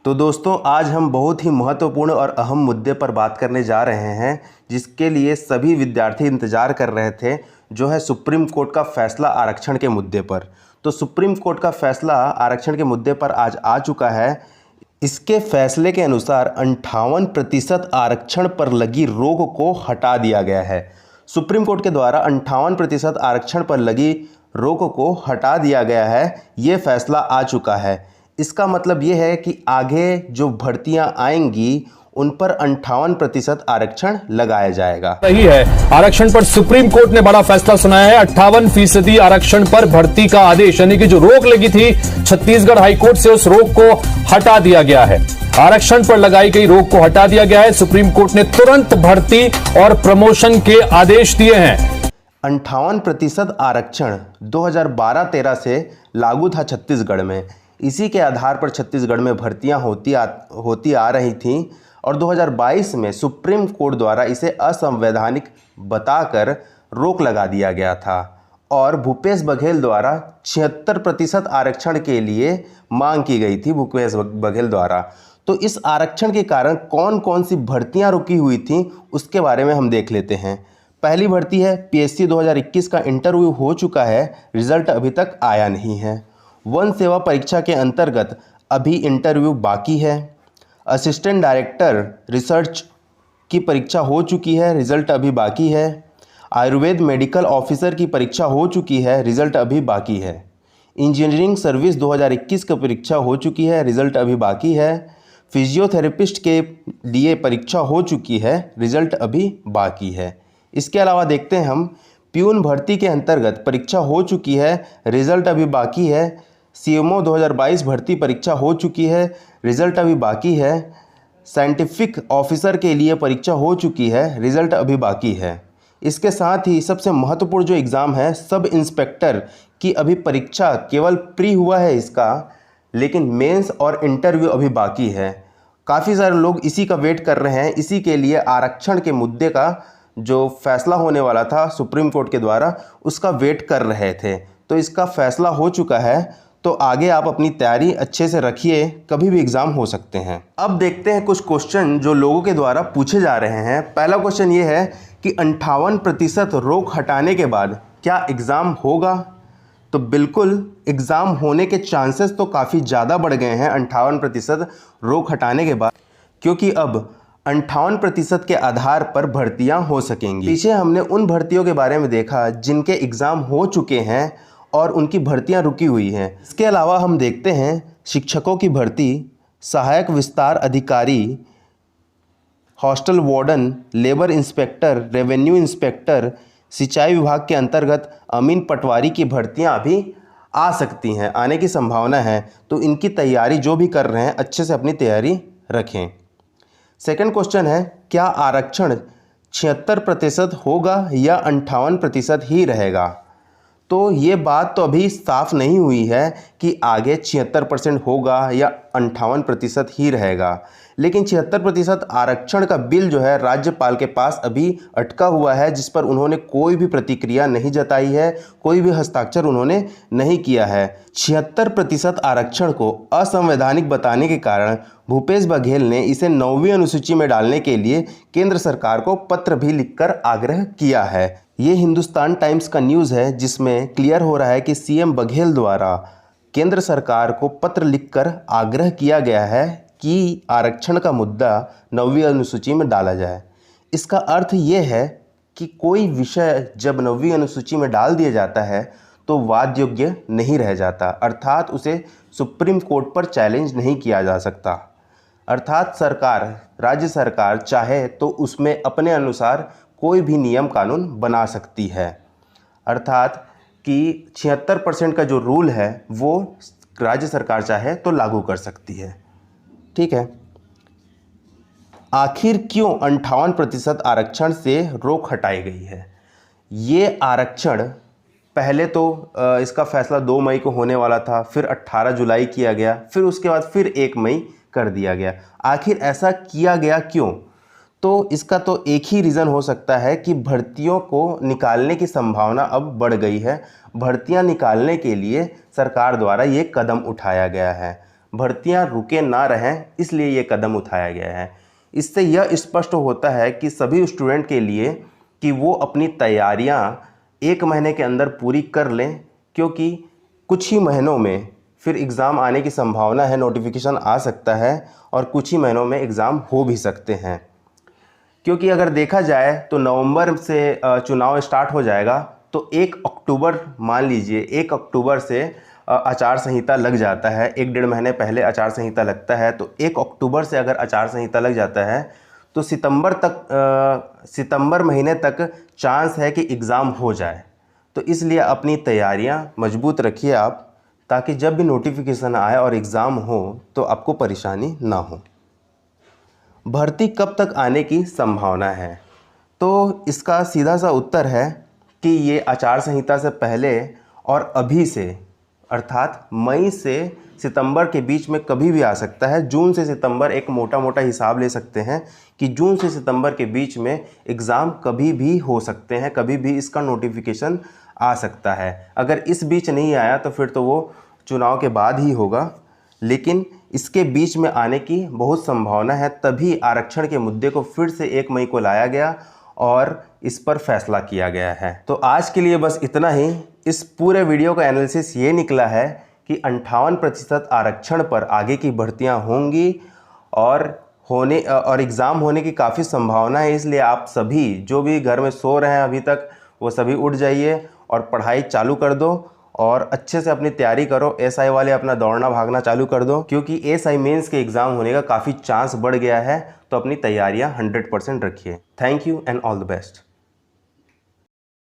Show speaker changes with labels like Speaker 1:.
Speaker 1: तो दोस्तों आज हम बहुत ही महत्वपूर्ण और अहम मुद्दे पर बात करने जा रहे हैं, जिसके लिए सभी विद्यार्थी इंतज़ार कर रहे थे, जो है सुप्रीम कोर्ट का फैसला आरक्षण के मुद्दे पर। तो सुप्रीम कोर्ट का फैसला आरक्षण के मुद्दे पर आज आ चुका है। इसके फैसले के अनुसार 58% आरक्षण पर लगी रोक को हटा दिया गया है। सुप्रीम कोर्ट के द्वारा 58% आरक्षण पर लगी रोक को हटा दिया गया है, ये फैसला आ चुका है। इसका मतलब ये है कि आगे जो भर्तियां आएंगी उन पर 58% आरक्षण लगाया जाएगा।
Speaker 2: सही है। आरक्षण पर सुप्रीम कोर्ट ने बड़ा फैसला सुनाया है। 58% आरक्षण पर भर्ती का आदेश, यानी कि जो रोक लगी थी छत्तीसगढ़ हाईकोर्ट से, उस रोक को हटा दिया गया है। आरक्षण पर लगाई गई रोक को हटा दिया गया है। सुप्रीम कोर्ट ने तुरंत भर्ती और प्रमोशन के आदेश दिए हैं।
Speaker 1: 58% आरक्षण 2012-13 से लागू था छत्तीसगढ़ में। इसी के आधार पर छत्तीसगढ़ में भर्तियां होती आ रही थीं और 2022 में सुप्रीम कोर्ट द्वारा इसे असंवैधानिक बताकर रोक लगा दिया गया था और भूपेश बघेल द्वारा 76% आरक्षण के लिए मांग की गई थी भूपेश बघेल द्वारा। तो इस आरक्षण के कारण कौन कौन सी भर्तियां रुकी हुई थीं उसके बारे में हम देख लेते हैं। पहली भर्ती है पीएससी 2021 का इंटरव्यू हो चुका है, रिजल्ट अभी तक आया नहीं है। वन सेवा परीक्षा के अंतर्गत अभी इंटरव्यू बाकी है। असिस्टेंट डायरेक्टर रिसर्च की परीक्षा हो चुकी है, रिजल्ट अभी बाकी है। आयुर्वेद मेडिकल ऑफिसर की परीक्षा हो चुकी है, रिजल्ट अभी बाकी है। इंजीनियरिंग सर्विस 2021 की परीक्षा हो चुकी है, रिजल्ट अभी बाकी है। फिजियोथेरेपिस्ट के लिए परीक्षा हो चुकी है, रिजल्ट अभी बाकी है। इसके अलावा देखते हैं हम प्यून भर्ती के अंतर्गत परीक्षा हो चुकी है, रिजल्ट अभी बाकी है। सीएमओ 2022 भर्ती परीक्षा हो चुकी है, रिजल्ट अभी बाकी है। साइंटिफिक ऑफिसर के लिए परीक्षा हो चुकी है, रिजल्ट अभी बाकी है। इसके साथ ही सबसे महत्वपूर्ण जो एग्ज़ाम है सब इंस्पेक्टर की अभी परीक्षा केवल प्री हुआ है इसका, लेकिन मेंस और इंटरव्यू अभी बाकी है। काफ़ी सारे लोग इसी का वेट कर रहे हैं। इसी के लिए आरक्षण के मुद्दे का जो फैसला होने वाला था सुप्रीम कोर्ट के द्वारा, उसका वेट कर रहे थे। तो इसका फैसला हो चुका है, तो आगे आप अपनी तैयारी अच्छे से रखिए, कभी भी एग्ज़ाम हो सकते हैं। अब देखते हैं कुछ क्वेश्चन जो लोगों के द्वारा पूछे जा रहे हैं। पहला क्वेश्चन ये है कि 58% रोक हटाने के बाद क्या एग्ज़ाम होगा? तो बिल्कुल एग्ज़ाम होने के चांसेस तो काफ़ी ज़्यादा बढ़ गए हैं 58% रोक हटाने के बाद, क्योंकि अब 58% के आधार पर भर्तियां हो सकेंगी। पीछे हमने उन भर्तियों के बारे में देखा जिनके एग्ज़ाम हो चुके हैं और उनकी भर्तियां रुकी हुई हैं। इसके अलावा हम देखते हैं शिक्षकों की भर्ती, सहायक विस्तार अधिकारी, hostel warden, labour inspector, revenue inspector, सिंचाई विभाग के अंतर्गत अमीन पटवारी की भर्तियां अभी आ सकती हैं, आने की संभावना है। तो इनकी तैयारी जो भी कर रहे हैं अच्छे से अपनी तैयारी रखें। सेकंड क्वेश्चन है, क्या आरक्षण 76% होगा या 58% ही रहेगा? तो ये बात तो अभी साफ नहीं हुई है कि आगे 76% होगा या 58% ही रहेगा, लेकिन 76% आरक्षण का बिल जो है राज्यपाल के पास अभी अटका हुआ है, जिस पर उन्होंने कोई भी प्रतिक्रिया नहीं जताई है, कोई भी हस्ताक्षर उन्होंने नहीं किया है। 76% आरक्षण को असंवैधानिक बताने के कारण भूपेश बघेल ने इसे 9वीं अनुसूची में डालने के लिए केंद्र सरकार को पत्र भी लिखकर आग्रह किया है। ये हिंदुस्तान टाइम्स का न्यूज़ है, जिसमें क्लियर हो रहा है कि सीएम बघेल द्वारा केंद्र सरकार को पत्र लिखकर आग्रह किया गया है कि आरक्षण का मुद्दा 9वीं अनुसूची में डाला जाए। इसका अर्थ ये है कि कोई विषय जब 9वीं अनुसूची में डाल दिया जाता है तो वाद योग्य नहीं रह जाता, अर्थात उसे सुप्रीम कोर्ट पर चैलेंज नहीं किया जा सकता। अर्थात राज्य सरकार चाहे तो उसमें अपने अनुसार कोई भी नियम कानून बना सकती है। अर्थात कि 76% का जो रूल है वो राज्य सरकार चाहे तो लागू कर सकती है। ठीक है, आखिर क्यों 58% आरक्षण से रोक हटाई गई है? ये आरक्षण पहले तो इसका फैसला 2 मई को होने वाला था, फिर 18 जुलाई किया गया, फिर उसके बाद फिर 1 मई कर दिया गया। आखिर ऐसा किया गया क्यों? तो इसका तो एक ही रीज़न हो सकता है कि भर्तियों को निकालने की संभावना अब बढ़ गई है। भर्तियां निकालने के लिए सरकार द्वारा ये कदम उठाया गया है। भर्तियां रुके ना रहें, इसलिए ये कदम उठाया गया है। इससे यह स्पष्ट होता है कि सभी स्टूडेंट के लिए कि वो अपनी तैयारियां 1 महीने के अंदर पूरी कर लें, क्योंकि कुछ ही महीनों में फिर एग्ज़ाम आने की संभावना है, नोटिफिकेशन आ सकता है और कुछ ही महीनों में एग्ज़ाम हो भी सकते हैं। क्योंकि अगर देखा जाए तो नवंबर से चुनाव स्टार्ट हो जाएगा, तो 1 अक्टूबर मान लीजिए 1 अक्टूबर से आचार संहिता लग जाता है। 1-1.5 महीने पहले आचार संहिता लगता है, तो 1 अक्टूबर से अगर आचार संहिता लग जाता है तो सितंबर महीने तक चांस है कि एग्ज़ाम हो जाए। तो इसलिए अपनी तैयारियां मजबूत रखिए आप, ताकि जब भी नोटिफिकेशन आए और एग्ज़ाम हो तो आपको परेशानी ना हो। भर्ती कब तक आने की संभावना है? तो इसका सीधा सा उत्तर है कि ये आचार संहिता से पहले और अभी से, अर्थात मई से सितंबर के बीच में कभी भी आ सकता है। जून से सितंबर एक मोटा मोटा हिसाब ले सकते हैं कि जून से सितंबर के बीच में एग्ज़ाम कभी भी हो सकते हैं, कभी भी इसका नोटिफिकेशन आ सकता है। अगर इस बीच नहीं आया तो फिर तो वो चुनाव के बाद ही होगा, लेकिन इसके बीच में आने की बहुत संभावना है। तभी आरक्षण के मुद्दे को फिर से 1 मई को लाया गया और इस पर फैसला किया गया है। तो आज के लिए बस इतना ही। इस पूरे वीडियो का एनालिसिस ये निकला है कि 58% आरक्षण पर आगे की भर्तियां होंगी और एग्ज़ाम होने की काफ़ी संभावना है। इसलिए आप सभी जो भी घर में सो रहे हैं अभी तक, वो सभी उठ जाइए और पढ़ाई चालू कर दो और अच्छे से अपनी तैयारी करो। एसआई वाले अपना दौड़ना भागना चालू कर दो, क्योंकि एसआई मेंस के एग्ज़ाम होने का काफ़ी चांस बढ़ गया है। तो अपनी तैयारियां 100% रखिए। Thank you and all the best.